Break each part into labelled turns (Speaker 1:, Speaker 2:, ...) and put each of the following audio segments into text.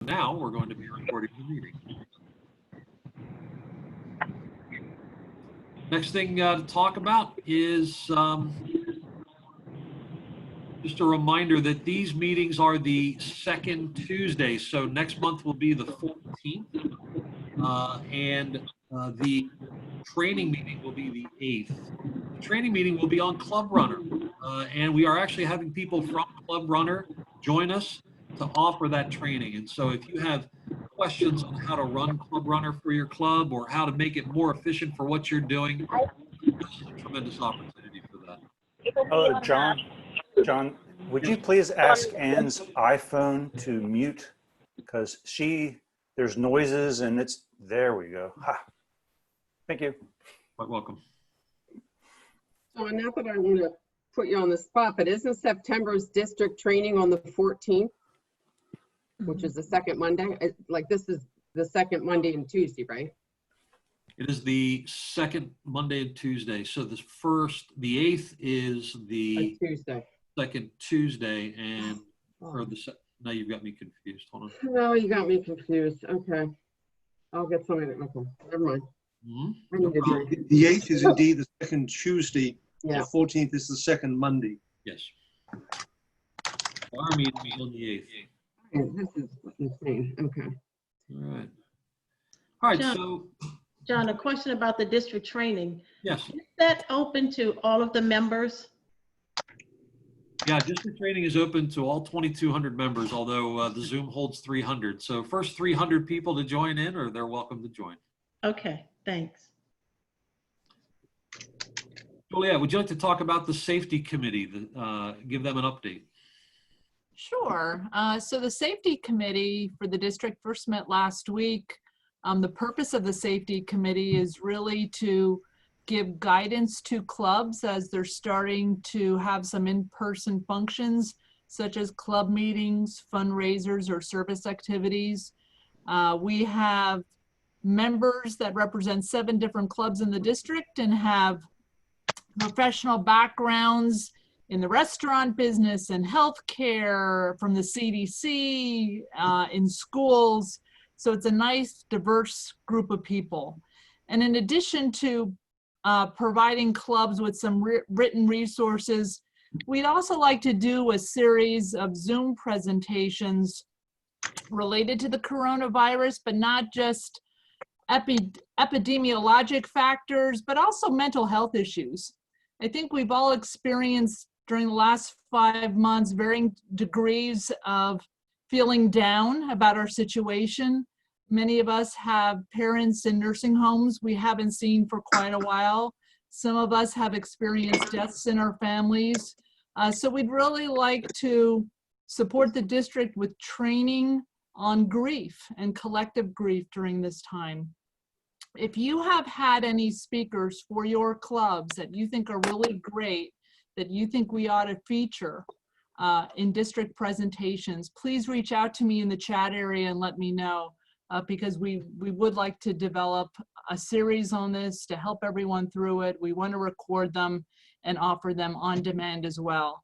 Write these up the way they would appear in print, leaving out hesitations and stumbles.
Speaker 1: Now we're going to be recording the meeting. Next thing to talk about is just a reminder that these meetings are the second Tuesday. So next month will be the 14th. The training meeting will be the 8th. The training meeting will be on Club Runner. And we are actually having people from Club Runner join us to offer that training. And so if you have questions on how to run Club Runner for your club or how to make it more efficient for what you're doing, this is a tremendous opportunity for that.
Speaker 2: Oh, John, would you please ask Ann's iPhone to mute? Because there's noises and there we go. Ha. Thank you.
Speaker 1: Quite welcome.
Speaker 3: So not that I want to put you on the spot, but isn't September's district training on the 14th, which is the second Monday? This is the second Monday and Tuesday, right?
Speaker 1: It is the second Monday and Tuesday. So the 8th is the
Speaker 3: Tuesday.
Speaker 1: Second Tuesday, and now you've got me confused. Hold on.
Speaker 3: No, you got me confused. Okay, I'll get something. Okay, never mind.
Speaker 1: Mm-hmm.
Speaker 4: The 8th is indeed the second Tuesday.
Speaker 3: Yeah.
Speaker 4: The 14th is the second Monday.
Speaker 1: Yes. Our meeting is on the 8th.
Speaker 3: This is insane. Okay.
Speaker 1: All right. All right.
Speaker 5: John,
Speaker 1: So,
Speaker 5: John, a question about the district training.
Speaker 1: yes.
Speaker 5: Is that open to all of the members?
Speaker 1: Yeah, district training is open to all 2,200 members, although the Zoom holds 300. So first 300 people to join in, or they're welcome to join.
Speaker 5: Okay, thanks.
Speaker 1: Juliette, would you like to talk about the safety committee, give them an update?
Speaker 6: Sure. So the safety committee for the district first met last week. The purpose of the safety committee is really to give guidance to clubs as they're starting to have some in-person functions, such as club meetings, fundraisers, or service activities. We have members that represent 7 different clubs in the district and have professional backgrounds in the restaurant business and healthcare, from the CDC, in schools. So it's a nice, diverse group of people. And in addition to providing clubs with some written resources, we'd also like to do a series of Zoom presentations related to the coronavirus, but not just epidemiologic factors, but also mental health issues. I think we've all experienced during the last 5 months varying degrees of feeling down about our situation. Many of us have parents in nursing homes we haven't seen for quite a while. Some of us have experienced deaths in our families. So we'd really like to support the district with training on grief and collective grief during this time. If you have had any speakers for your clubs that you think are really great, that you think we ought to feature in district presentations, please reach out to me in the chat area and let me know. Because we would like to develop a series on this to help everyone through it. We want to record them and offer them on demand as well.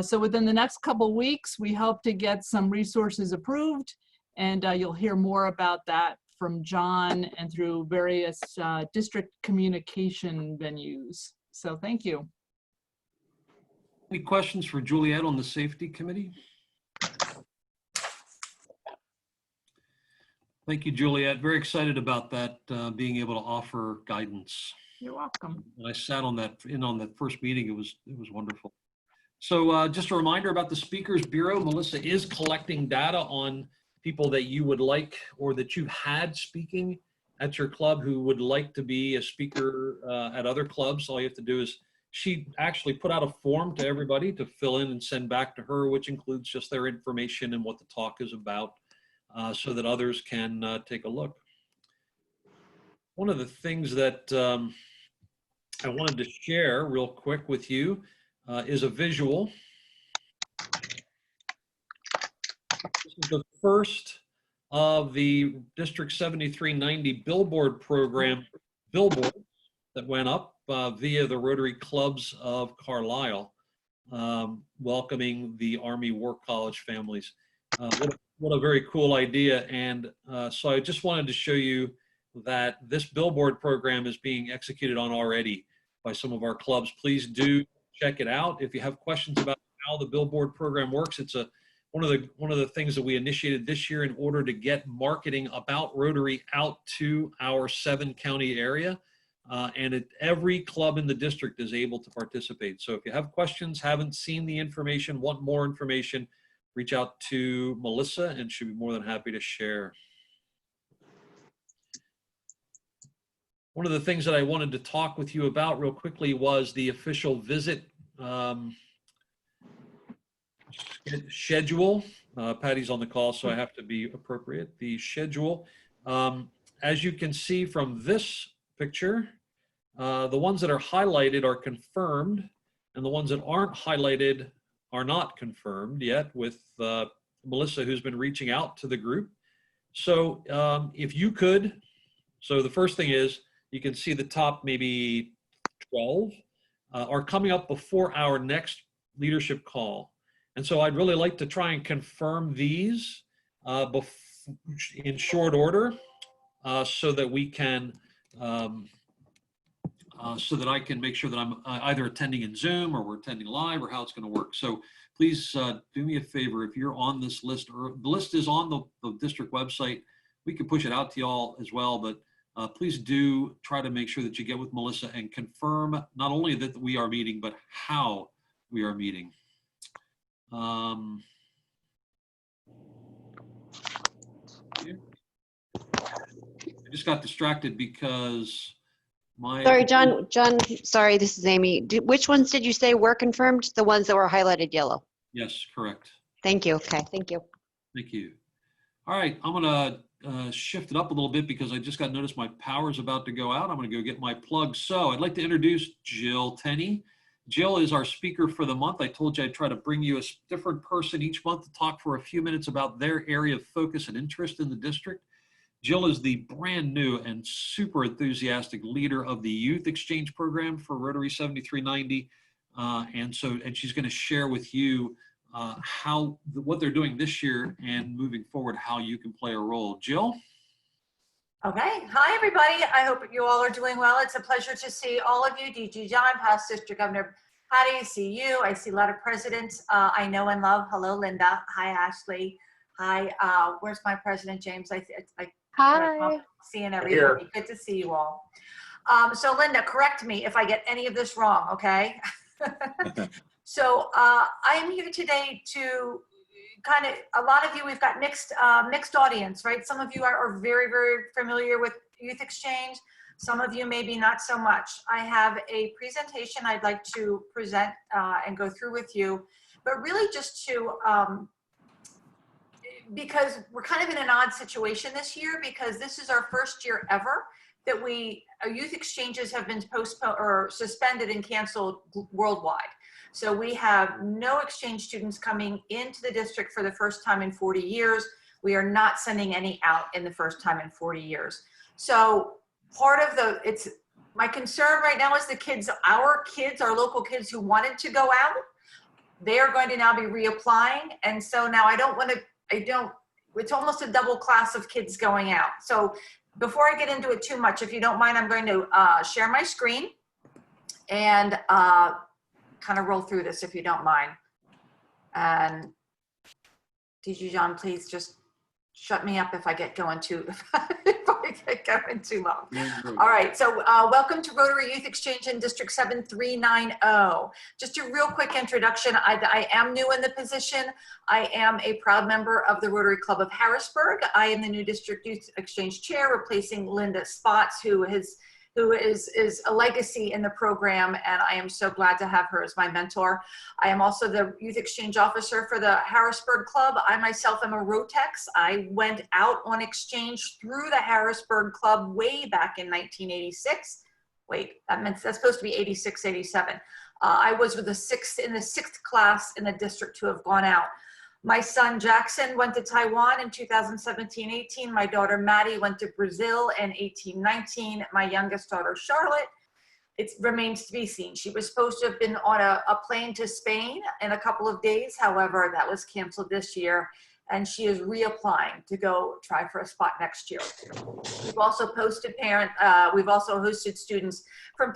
Speaker 6: So within the next couple weeks, we hope to get some resources approved, and you'll hear more about that from John and through various district communication venues. So thank you.
Speaker 1: Any questions for Juliette on the safety committee? Thank you, Juliette. Very excited about that, being able to offer guidance.
Speaker 6: You're welcome.
Speaker 1: And I sat on that first meeting. It was wonderful. So just a reminder about the Speakers Bureau. Melissa is collecting data on people that you would like or that you've had speaking at your club who would like to be a speaker at other clubs. All you have to do is, she actually put out a form to everybody to fill in and send back to her, which includes just their information and what the talk is about. So that others can take a look. One of the things that I wanted to share real quick with you is a visual. This is the first of the District 7390 billboard program billboards that went up via the Rotary Clubs of Carlisle, welcoming the Army War College families. What a very cool idea. And so I just wanted to show you that this billboard program is being executed on already by some of our clubs. Please do check it out. If you have questions about how the billboard program works, it's one of the things that we initiated this year in order to get marketing about Rotary out to our 7-county area. And every club in the district is able to participate. So if you have questions, haven't seen the information, want more information, reach out to Melissa and she'll be more than happy to share. One of the things that I wanted to talk with you about real quickly was the official visit schedule. Patty's on the call, so I have to be appropriate. The schedule, as you can see from this picture, the ones that are highlighted are confirmed, and the ones that aren't highlighted are not confirmed yet with Melissa, who's been reaching out to the group. So if you could, so the first thing is, you can see the top maybe 12 are coming up before our next leadership call. And so I'd really like to try and confirm these in short order so that we can, so that I can make sure that I'm either attending in Zoom or we're attending live or how it's going to work. So please do me a favor. If you're on this list, or the list is on the district website, we can push it out to y'all as well, but please do try to make sure that you get with Melissa and confirm not only that we are meeting, but how we are meeting. I just got distracted because
Speaker 7: Sorry, John, sorry, this is Amy. Which ones did you say were confirmed? The ones that were highlighted yellow?
Speaker 1: Yes, correct.
Speaker 7: Thank you. Okay, thank you.
Speaker 1: Thank you. All right, I'm gonna shift it up a little bit because I just got noticed my power's about to go out. I'm gonna go get my plug. So I'd like to introduce Jill Tenney. Jill is our speaker for the month. I told you I'd try to bring you a different person each month to talk for a few minutes about their area of focus and interest in the district. Jill is the brand new and super enthusiastic leader of the Youth Exchange Program for Rotary 7390. And she's gonna share with you what they're doing this year and moving forward, how you can play a role. Jill?
Speaker 8: Okay. Hi, everybody. I hope you all are doing well. It's a pleasure to see all of you. DG John, past District Governor Patty, see you. I see a lot of presidents I know and love. Hello, Linda. Hi, Ashley. Hi, where's my president, James?
Speaker 7: Hi.
Speaker 8: Seeing everybody. Good to see you all. So Linda, correct me if I get any of this wrong, okay? So I'm here today to kind of, a lot of you, we've got mixed audience, right? Some of you are very, very familiar with Youth Exchange. Some of you maybe not so much. I have a presentation I'd like to present and go through with you, but really just to, because we're kind of in an odd situation this year, because this is our first year ever that our youth exchanges have been postponed or suspended and canceled worldwide. So we have no exchange students coming into the district for the first time in 40 years. We are not sending any out in the first time in 40 years. So part of my concern right now is the kids, our local kids who wanted to go out, they are going to now be reapplying. And so now it's almost a double class of kids going out. So before I get into it too much, if you don't mind, I'm going to share my screen and kind of roll through this if you don't mind. And DG John, please just shut me up if I get going too, if I get going too long. All right, so welcome to Rotary Youth Exchange in District 7390. Just a real quick introduction. I am new in the position. I am a proud member of the Rotary Club of Harrisburg. I am the new District Youth Exchange Chair, replacing Linda Spots, who is a legacy in the program, and I am so glad to have her as my mentor. I am also the Youth Exchange Officer for the Harrisburg Club. I myself am a Rotex. I went out on exchange through the Harrisburg Club way back in 1986. Wait, that's supposed to be 86, 87. I was with in the sixth class in the district to have gone out. My son Jackson went to Taiwan in 2017-18. My daughter Maddie went to Brazil in 18-19. My youngest daughter Charlotte, it remains to be seen. She was supposed to have been on a plane to Spain in a couple of days. However, that was canceled this year. and she is reapplying to go try for a spot next year. We've also we've also hosted students from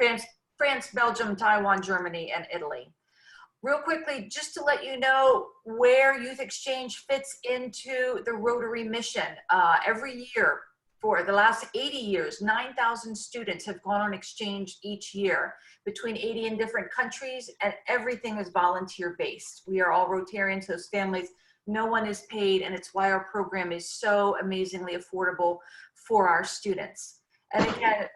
Speaker 8: France, Belgium, Taiwan, Germany, and Italy. Real quickly, just to let you know where Youth Exchange fits into the Rotary mission. Every year, for the last 80 years, 9,000 students have gone on exchange each year between 80 and different countries, and everything is volunteer-based. We are all Rotarians, those families, no one is paid, and it's why our program is so amazingly affordable for our students. And again,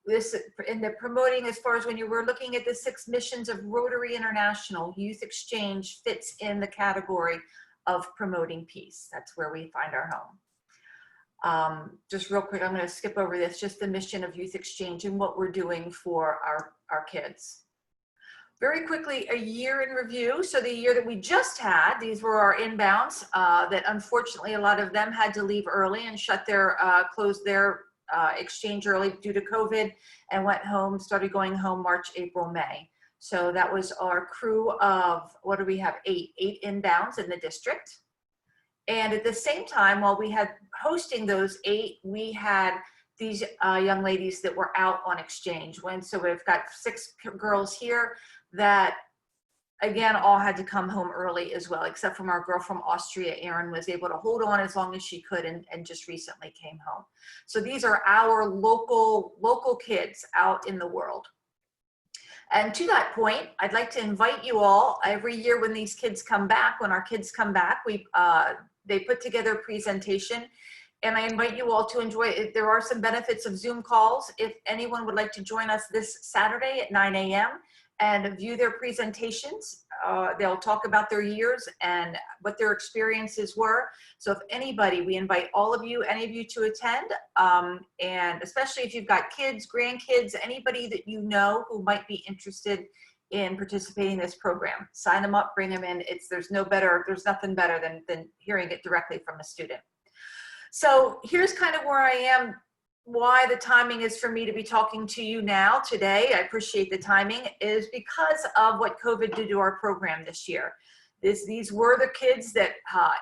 Speaker 8: this in the promoting, as far as when you were looking at the 6 missions of Rotary International, Youth Exchange fits in the category of promoting peace. That's where we find our home. Just real quick, I'm going to skip over this, just the mission of Youth Exchange and what we're doing for our kids. Very quickly, a year in review. So the year that we just had, these were our inbounds that unfortunately a lot of them had to leave early and close their exchange early due to COVID and went home, started going home March, April, May. So that was our crew of, what do we have, 8 inbounds in the district. And at the same time, while we had hosting those 8, we had these young ladies that were out on exchange. So we've got 6 girls here that, again, all had to come home early as well, except from our girl from Austria. Erin was able to hold on as long as she could and just recently came home. So these are our local kids out in the world. And to that point, I'd like to invite you all, every year when these kids come back, when our kids come back, they put together a presentation, and I invite you all to enjoy it. There are some benefits of Zoom calls. If anyone would like to join us this Saturday at 9 a.m. and view their presentations, they'll talk about their years and what their experiences were. So if anybody, we invite all of you, any of you to attend, and especially if you've got kids, grandkids, anybody that you know who might be interested in participating in this program. Sign them up, bring them in. There's nothing better than hearing it directly from a student. So here's kind of where I am, why the timing is for me to be talking to you now today. I appreciate the timing, is because of what COVID did to our program this year. These were the kids that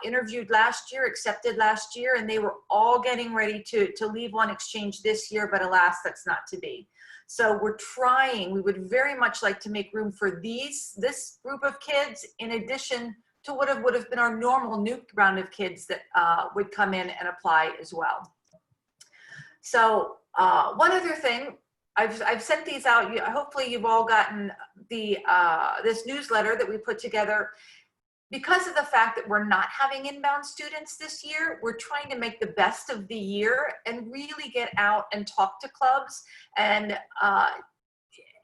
Speaker 8: interviewed last year, accepted last year, and they were all getting ready to leave on exchange this year, but alas, that's not to be. So we're trying, we would very much like to make room for this group of kids, in addition to what would have been our normal new round of kids that would come in and apply as well. So one other thing, I've sent these out. Hopefully you've all gotten this newsletter that we put together. Because of the fact that we're not having inbound students this year, we're trying to make the best of the year and really get out and talk to clubs. And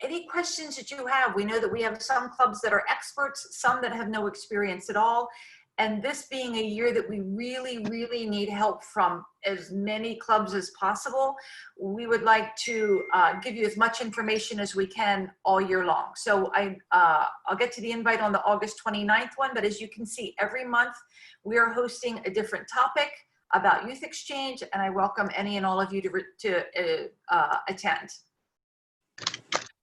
Speaker 8: any questions that you have, we know that we have some clubs that are experts, some that have no experience at all. And this being a year that we really, really need help from as many clubs as possible, we would like to give you as much information as we can all year long. So I'll get to the invite on the August 29th one, but as you can see, every month we are hosting a different topic about Youth Exchange, and I welcome any and all of you to attend.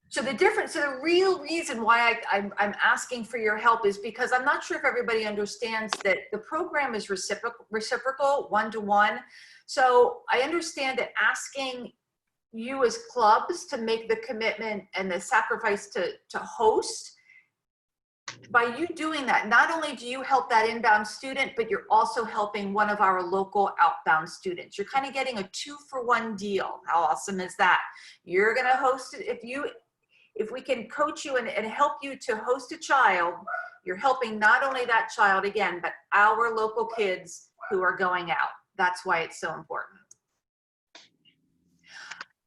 Speaker 8: So the real reason why I'm asking for your help is because I'm not sure if everybody understands that the program is reciprocal, one-to-one. So I understand that asking you as clubs to make the commitment and the sacrifice to host, by you doing that, not only do you help that inbound student, but you're also helping one of our local outbound students. You're kind of getting a 2-for-1 deal. How awesome is that? You're gonna host it. If we can coach you and help you to host a child, you're helping not only that child again, but our local kids who are going out. That's why it's so important.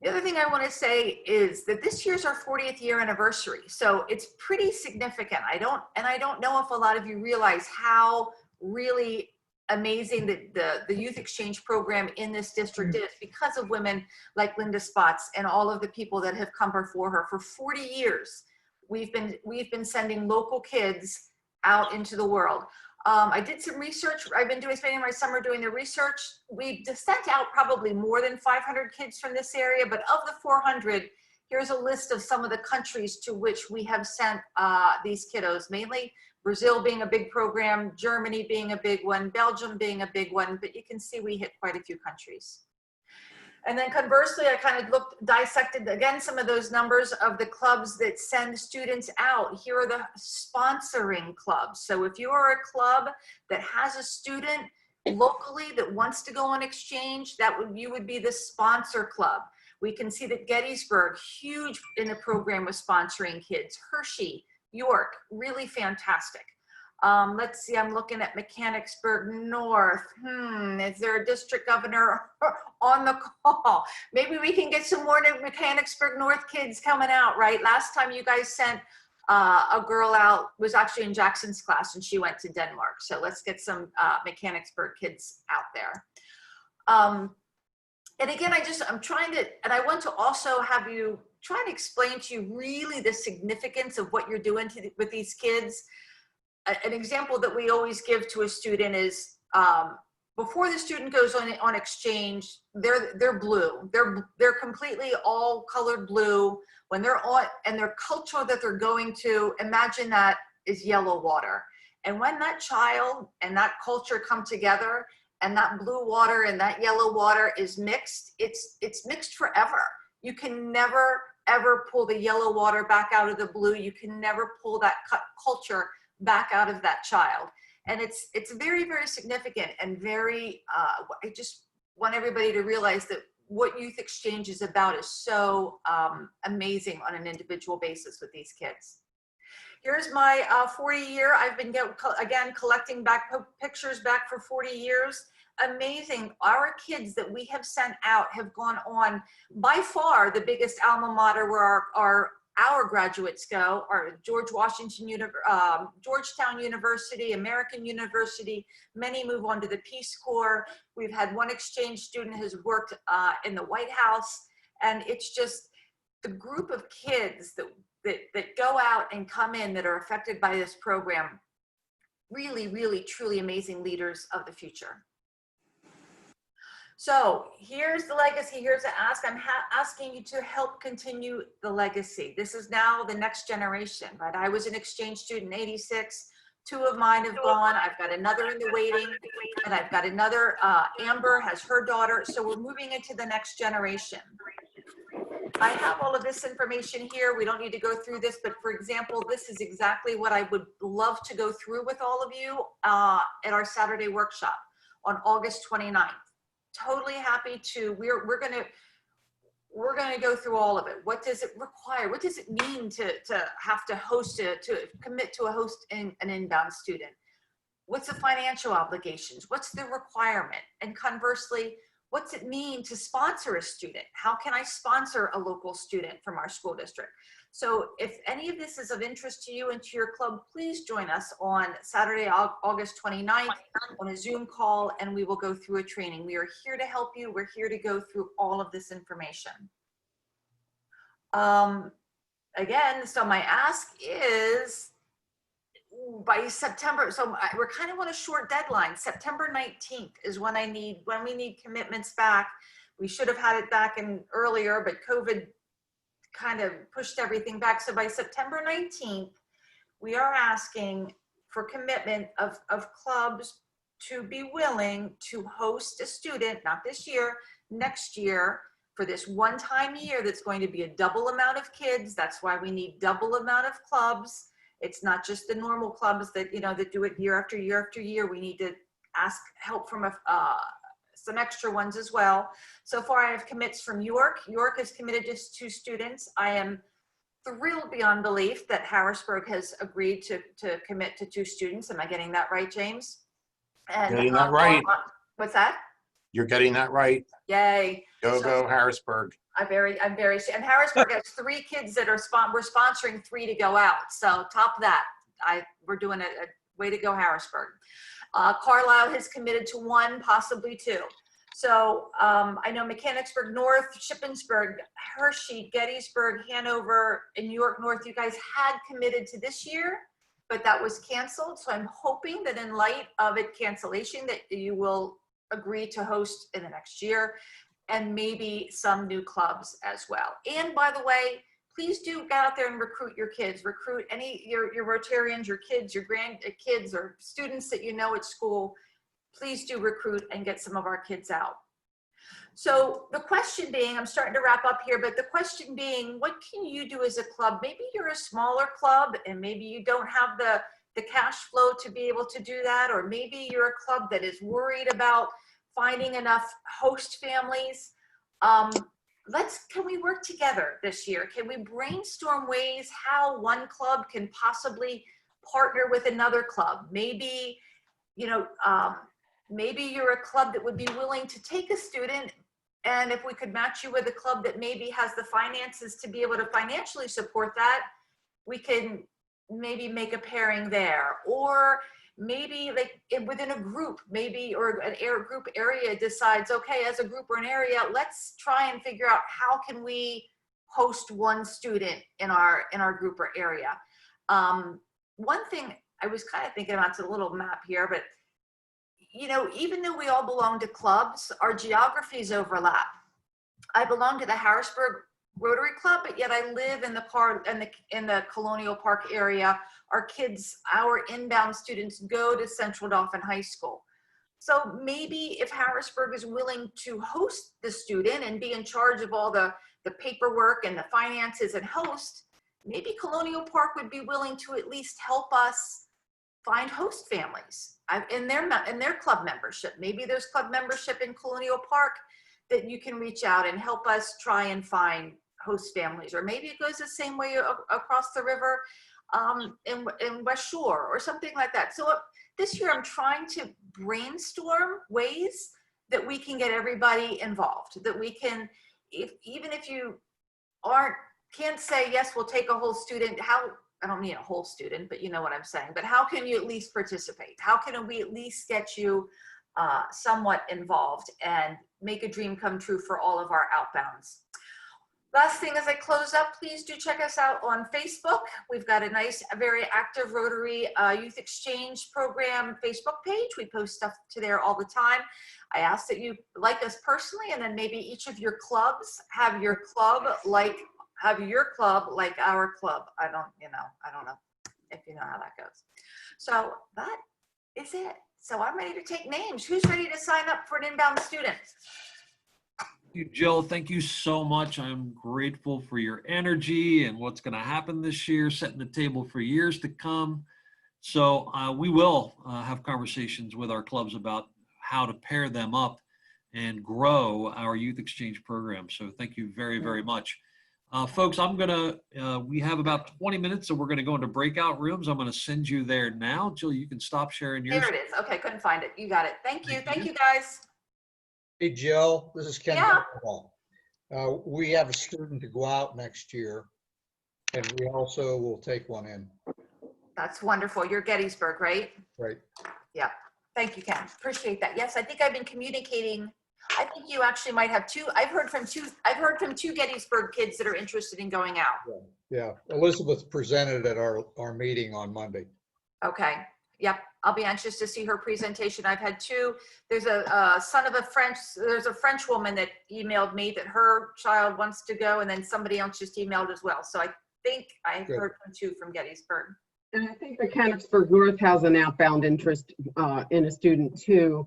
Speaker 8: The other thing I want to say is that this year's our 40th year anniversary. So it's pretty significant. I don't know if a lot of you realize how really amazing that the Youth Exchange program in this district is, because of women like Linda Spots and all of the people that have come before her. For 40 years, we've been sending local kids out into the world. I did some research. I've been spending my summer doing the research. We've sent out probably more than 500 kids from this area, but of the 400, here's a list of some of the countries to which we have sent these kiddos, mainly Brazil being a big program, Germany being a big one, Belgium being a big one, but you can see we hit quite a few countries. And then conversely, I kind of dissected again some of those numbers of the clubs that send students out. Here are the sponsoring clubs. So if you are a club that has a student locally that wants to go on exchange, you would be the sponsor club. We can see that Gettysburg, huge in the program with sponsoring kids. Hershey, York, really fantastic. Let's see, I'm looking at Mechanicsburg North. Is there a district governor on the call? Maybe we can get some more Mechanicsburg North kids coming out, right? Last time you guys sent a girl out, was actually in Jackson's class, and she went to Denmark. So let's get some Mechanicsburg kids out there. And again, I'm trying to, and I want to also have you try to explain to you really the significance of what you're doing with these kids. An example that we always give to a student is before the student goes on exchange, they're blue. They're completely all colored blue. When they're on, and their culture that they're going to, imagine that is yellow water. And when that child and that culture come together, and that blue water and that yellow water is mixed, it's mixed forever. You can never, ever pull the yellow water back out of the blue. You can never pull that culture back out of that child. And it's very, very significant and very, I just want everybody to realize that what youth exchange is about is so amazing on an individual basis with these kids. Here's my 40-year. I've been, again, collecting back pictures back for 40 years. Amazing. Our kids that we have sent out have gone on, by far, the biggest alma mater where our graduates go are Georgetown University, American University. Many move on to the Peace Corps. We've had one exchange student who's worked in the White House. And it's just the group of kids that go out and come in that are affected by this program. Really, really, truly amazing leaders of the future. So here's the legacy. Here's the ask. I'm asking you to help continue the legacy. This is now the next generation, right? I was an exchange student in '86. 2 of mine have gone. I've got another in the waiting, and I've got another, Amber has her daughter. So we're moving into the next generation. I have all of this information here. We don't need to go through this, but for example, this is exactly what I would love to go through with all of you at our Saturday workshop on August 29th. Totally happy to, we're gonna go through all of it. What does it require? What does it mean to have to host to commit to host an inbound student? What's the financial obligations? What's the requirement? And conversely, what's it mean to sponsor a student? How can I sponsor a local student from our school district? So if any of this is of interest to you and to your club, please join us on Saturday, August 29th on a Zoom call, and we will go through a training. We are here to help you. We're here to go through all of this information. Again, so my ask is by September, so we're kind of on a short deadline. September 19th is when we need commitments back. We should have had it back in earlier, but COVID kind of pushed everything back. So by September 19th, we are asking for commitment of clubs to be willing to host a student, not this year, next year, for this one-time year that's going to be a double amount of kids. That's why we need double amount of clubs. It's not just the normal clubs that, that do it year after year after year. We need to ask help from some extra ones as well. So far I have commits from York. York has committed just 2 students. I am thrilled beyond belief that Harrisburg has agreed to commit to 2 students. Am I getting that right, James? And,
Speaker 9: getting that right.
Speaker 8: What's that?
Speaker 9: You're getting that right.
Speaker 8: Yay.
Speaker 9: Go Harrisburg.
Speaker 8: I'm very, and Harrisburg has 3 kids that we're sponsoring 3 to go out. So top that. We're doing a way to go, Harrisburg. Carlisle has committed to 1, possibly 2. So I know Mechanicsburg North, Shippensburg, Hershey, Gettysburg, Hanover, and New York North, you guys had committed to this year, but that was canceled. So I'm hoping that in light of it cancellation that you will agree to host in the next year, and maybe some new clubs as well. And by the way, please do get out there and recruit your kids, recruit your Rotarians, your kids, your grandkids or students that you know at school. Please do recruit and get some of our kids out. So the question being, I'm starting to wrap up here, but the question being, what can you do as a club? Maybe you're a smaller club and maybe you don't have the cash flow to be able to do that, or maybe you're a club that is worried about finding enough host families. Can we work together this year? Can we brainstorm ways how one club can possibly partner with another club? Maybe, maybe you're a club that would be willing to take a student, and if we could match you with a club that maybe has the finances to be able to financially support that, we can maybe make a pairing there. Or maybe like within a group, or an group area decides, okay, as a group or an area, let's try and figure out how can we host one student in our group or area. One thing I was kind of thinking about, it's a little map here, but even though we all belong to clubs, our geographies overlap. I belong to the Harrisburg Rotary Club, but yet I live in the Colonial Park area. Our inbound students go to Central Dauphin High School. So maybe if Harrisburg is willing to host the student and be in charge of all the paperwork and the finances and host, maybe Colonial Park would be willing to at least help us find host families in their club membership. Maybe there's club membership in Colonial Park that you can reach out and help us try and find host families. Or maybe it goes the same way across the river in West Shore or something like that. So this year I'm trying to brainstorm ways that we can get everybody involved, that we can, even if you can't say, yes, we'll take a whole student, I don't mean a whole student, but you know what I'm saying. But how can you at least participate? How can we at least get you somewhat involved and make a dream come true for all of our outbounds? Last thing as I close up, please do check us out on Facebook. We've got a nice, very active Rotary Youth Exchange Program Facebook page. We post stuff to there all the time. I ask that you like us personally, and then maybe each of your clubs have your club like our club. I don't know if you know how that goes. So that is it. So I'm ready to take names. Who's ready to sign up for an inbound student?
Speaker 1: You, Jill, thank you so much. I'm grateful for your energy and what's going to happen this year, setting the table for years to come. So we will have conversations with our clubs about how to pair them up and grow our youth exchange program. So thank you very, very much. Folks, we have about 20 minutes, so we're going to go into breakout rooms. I'm going to send you there now. Jill, you can stop sharing yours.
Speaker 8: There it is. Okay, couldn't find it. You got it. Thank you. Thank you, guys.
Speaker 10: Hey, Jill, this is Ken.
Speaker 8: Yeah.
Speaker 10: We have a student to go out next year, and we also will take one in.
Speaker 8: That's wonderful. You're Gettysburg, right?
Speaker 10: Right.
Speaker 8: Yeah. Thank you, Ken. Appreciate that. Yes, I think I've been communicating. I think you actually might have two. I've heard from two Gettysburg kids that are interested in going out.
Speaker 10: Yeah. Elizabeth presented at our meeting on Monday.
Speaker 8: Okay. Yep. I'll be anxious to see her presentation. I've had two. There's a there's a French woman that emailed me that her child wants to go, and then somebody else just emailed as well. So I think I've heard from two from Gettysburg.
Speaker 3: And I think the Mechanicsburg North has an outbound interest in a student too.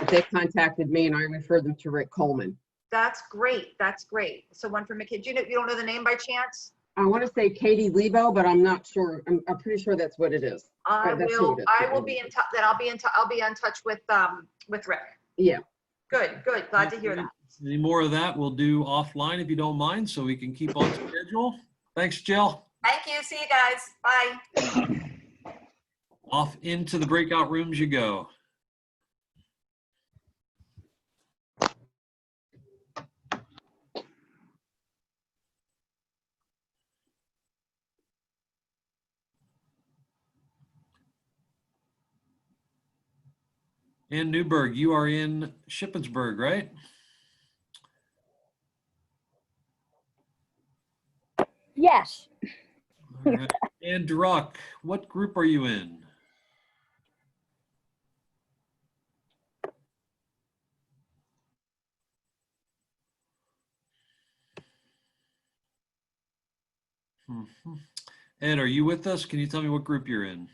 Speaker 3: They contacted me and I referred them to Rick Coleman.
Speaker 8: That's great. That's great. So one from a kid. You don't know the name by chance?
Speaker 3: I want to say Katie Lebo, but I'm not sure. I'm pretty sure that's what it is.
Speaker 8: I
Speaker 3: That's who
Speaker 8: will.
Speaker 3: it is.
Speaker 8: I will be in touch. Then I'll be in touch with Rick.
Speaker 3: Yeah.
Speaker 8: Good. Glad to hear that.
Speaker 1: Any more of that we'll do offline if you don't mind, so we can keep on schedule. Thanks, Jill.
Speaker 8: Thank you. See you guys. Bye.
Speaker 1: Off into the breakout rooms you go. And Newburgh, you are in Shippensburg, right?
Speaker 11: Yes.
Speaker 1: All right. And Druck, what group are you in? Mhm. Ed, are you with us? Can you tell me what group you're in?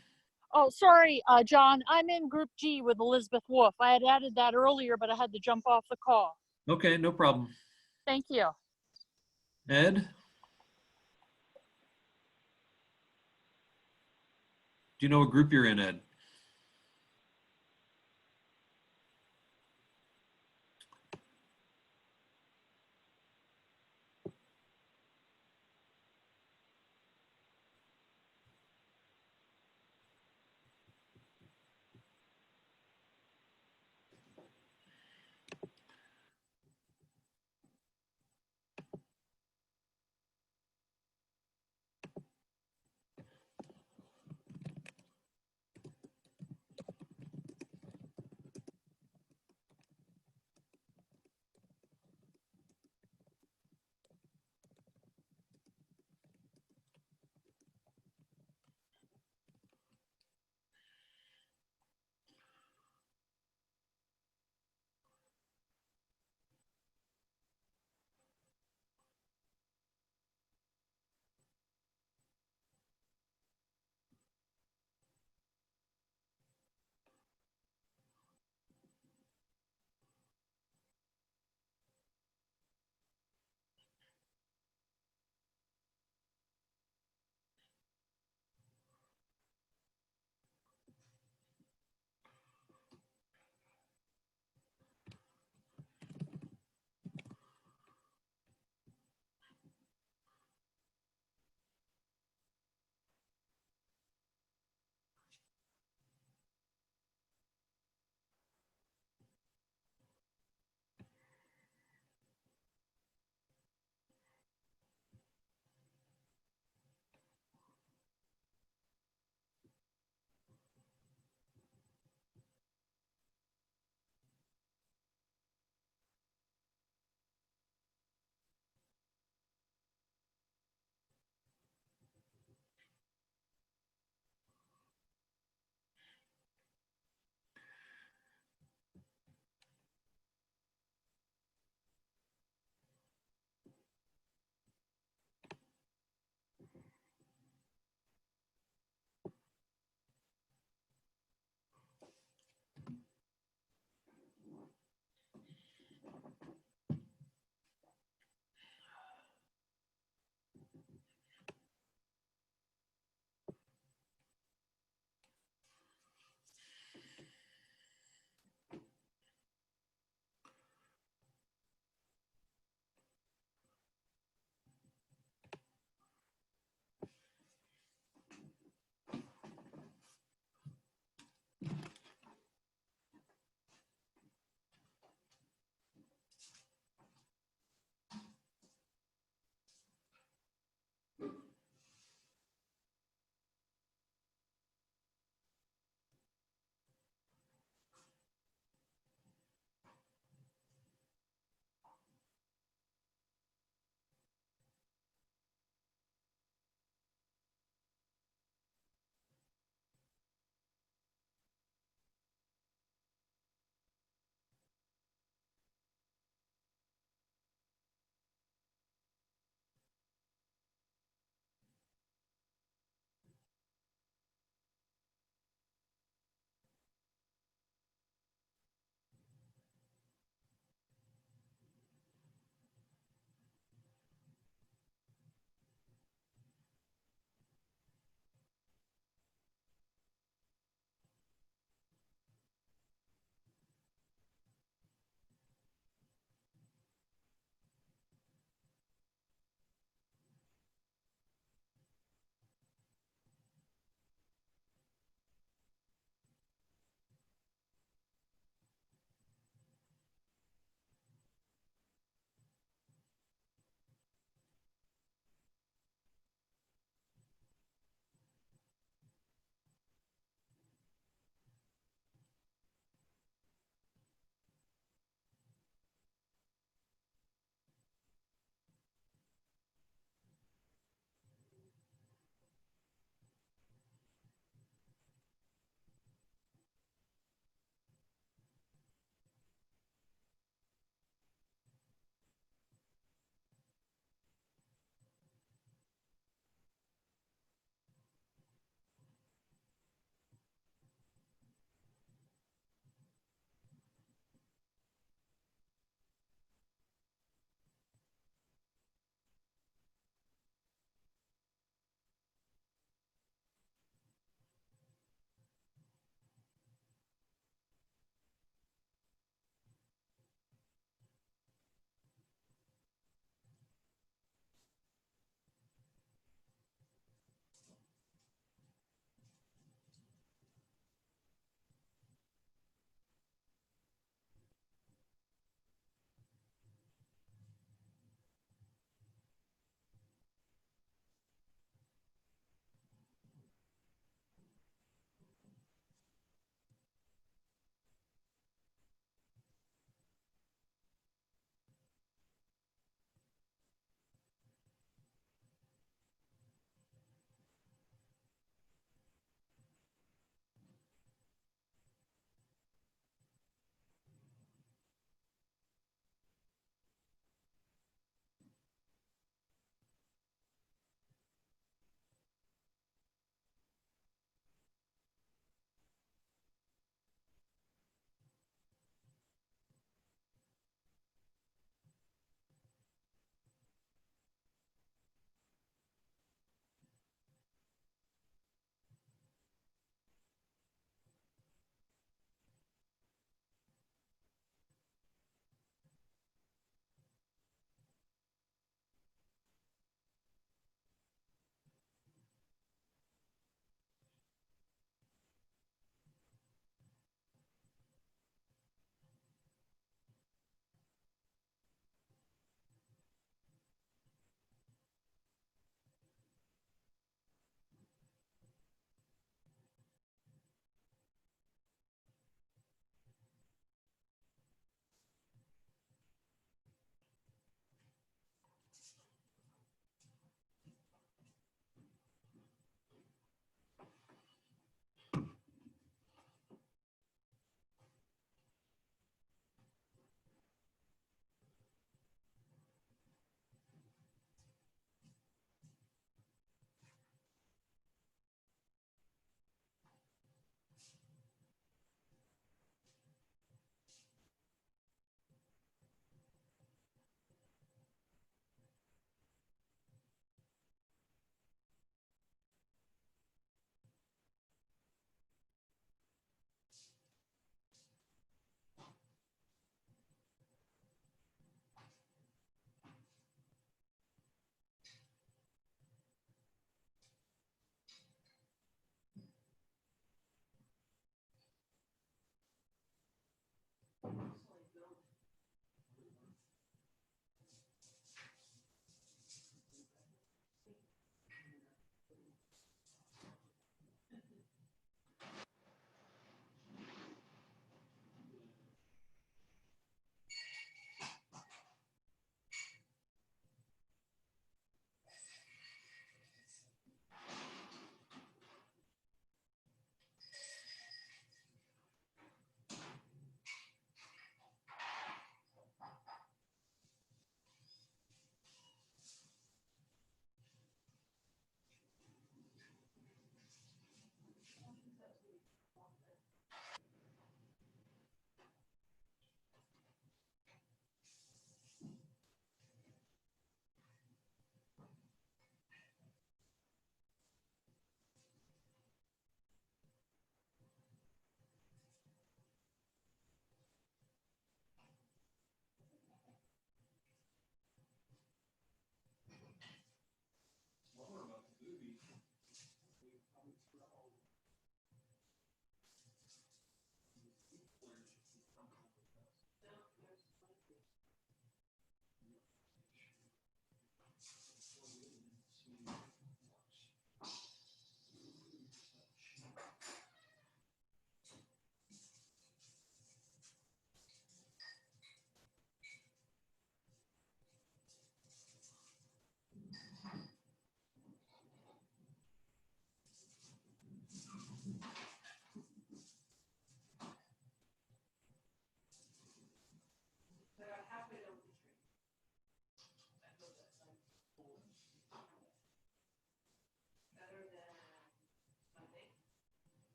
Speaker 11: Oh, sorry, John. I'm in Group G with Elizabeth Wolf. I had added that earlier, but I had to jump off the call.
Speaker 1: Okay, no problem.
Speaker 11: Thank you.
Speaker 1: Ed? Do you know what group you're in, Ed?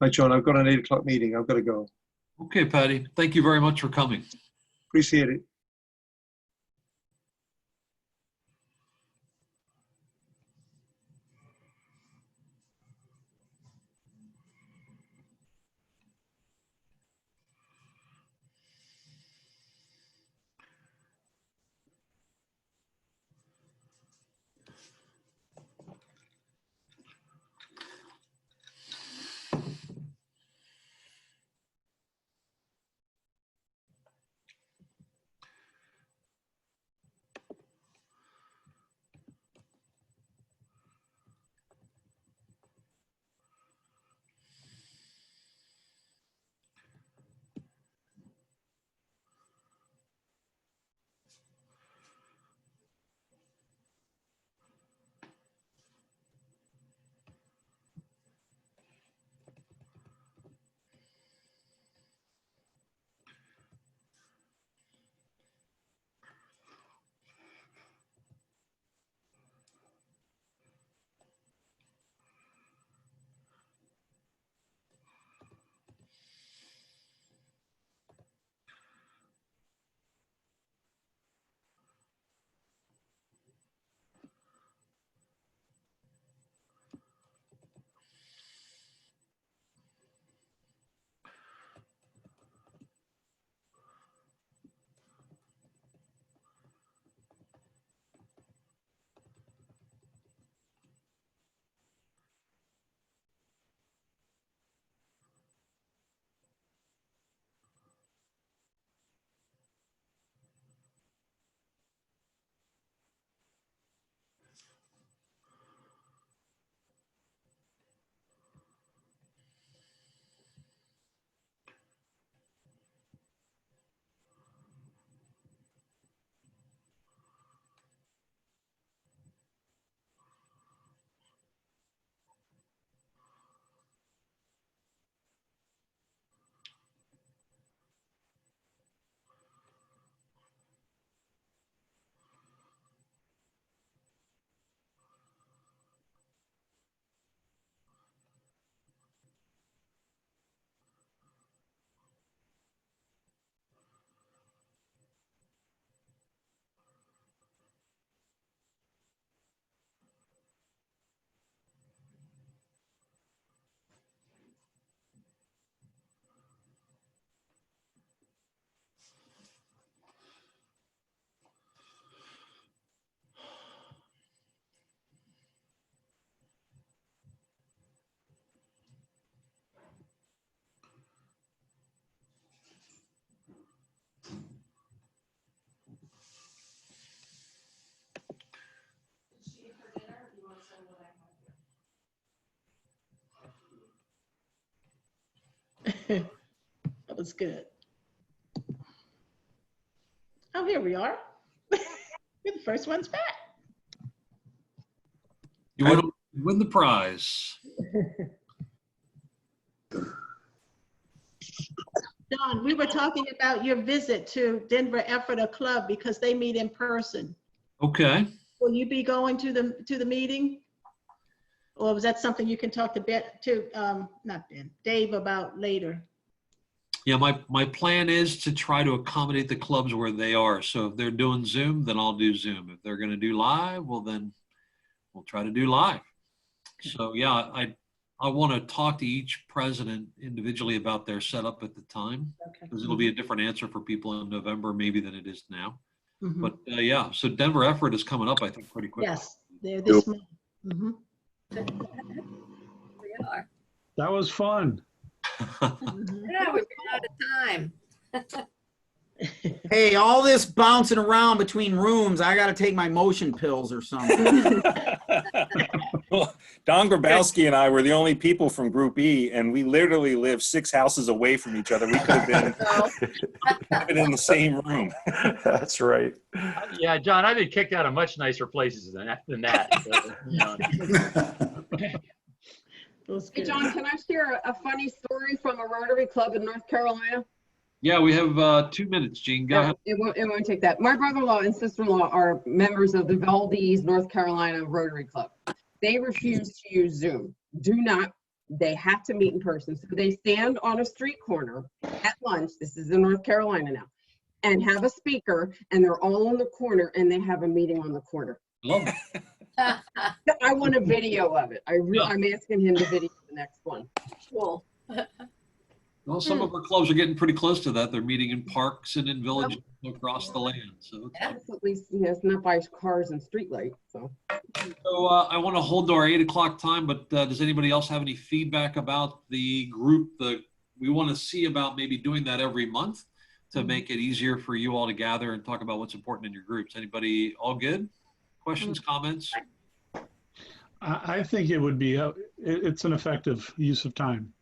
Speaker 4: Hi, John, I've got an 8 o'clock meeting. I've got to go.
Speaker 1: Okay, Patty. Thank you very much for coming.
Speaker 4: Appreciate it.
Speaker 5: That was good. Oh, here we are. We're the first ones back.
Speaker 1: You win the prize.
Speaker 5: Don, we were talking about your visit to Denver Ephrata Club because they meet in person.
Speaker 1: Okay.
Speaker 5: Will you be going to the meeting? Or was that something you can talk not Ben, Dave about later?
Speaker 1: Yeah, my plan is to try to accommodate the clubs where they are. So if they're doing Zoom, then I'll do Zoom. If they're going to do live, well, then we'll try to do live. So yeah, I want to talk to each president individually about their setup at the time,
Speaker 5: Okay.
Speaker 1: because it'll be a different answer for people in November maybe than it is now.
Speaker 5: Mhm.
Speaker 1: But yeah, so Denver Effort is coming up, I think, pretty quickly.
Speaker 5: Yes, they're this month. Mhm.
Speaker 12: We are.
Speaker 13: That was fun.
Speaker 5: Mhm.
Speaker 12: Yeah, we've run out of time.
Speaker 14: Hey, all this bouncing around between rooms, I gotta take my motion pills or something.
Speaker 15: Well, Don Grabowski and I were the only people from Group E, and we literally live 6 houses away from each other. We could have been in the same room.
Speaker 2: That's right.
Speaker 16: Yeah, John, I've been kicked out of much nicer places than that. So, you know.
Speaker 3: Hey, John, can I share a funny story from a Rotary Club in North Carolina?
Speaker 1: Yeah, we have 2 minutes, Gene. Go ahead.
Speaker 3: It won't take that. My brother-in-law and sister-in-law are members of the Valdez, North Carolina Rotary Club. They refuse to use Zoom. They have to meet in person. So they stand on a street corner at lunch, this is in North Carolina now, and have a speaker, and they're all on the corner, and they have a meeting on the corner.
Speaker 1: Love it.
Speaker 3: I want a video of it. I'm asking him to video the next one.
Speaker 12: Cool.
Speaker 1: Well, some of our clubs are getting pretty close to that. They're meeting in parks and in villages across the land. So,
Speaker 3: At least, it's not by cars and streetlights, so.
Speaker 1: so I want to hold to our 8 o'clock time, but does anybody else have any feedback about the group? We want to see about maybe doing that every month to make it easier for you all to gather and talk about what's important in your groups. Anybody all good? Questions, comments?
Speaker 13: I think it would be, it's an effective use of time.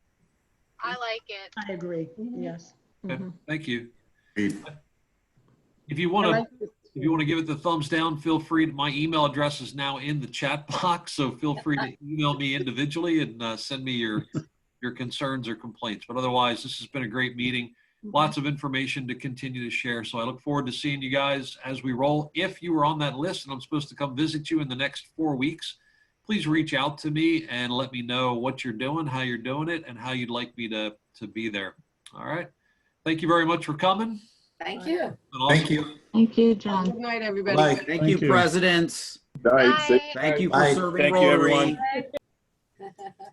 Speaker 11: I like it.
Speaker 5: I agree, yes.
Speaker 1: Okay,
Speaker 5: Mhm.
Speaker 1: thank you. If you want to give it the thumbs down, feel free. My email address is now in the chat box, so feel free to email me individually and send me your concerns or complaints. But otherwise, this has been a great meeting. Lots of information to continue to share. So I look forward to seeing you guys as we roll. If you were on that list and I'm supposed to come visit you in the next 4 weeks, please reach out to me and let me know what you're doing, how you're doing it, and how you'd like me to be there. All right. Thank you very much for coming.
Speaker 12: Thank you.
Speaker 14: Thank you.
Speaker 6: Thank you, John.
Speaker 3: Good night, everybody.
Speaker 14: Bye. Thank you, presidents.
Speaker 12: Bye.
Speaker 14: Thank you for
Speaker 15: Bye.
Speaker 14: serving
Speaker 15: Thank you,
Speaker 14: Rotary.
Speaker 15: everyone.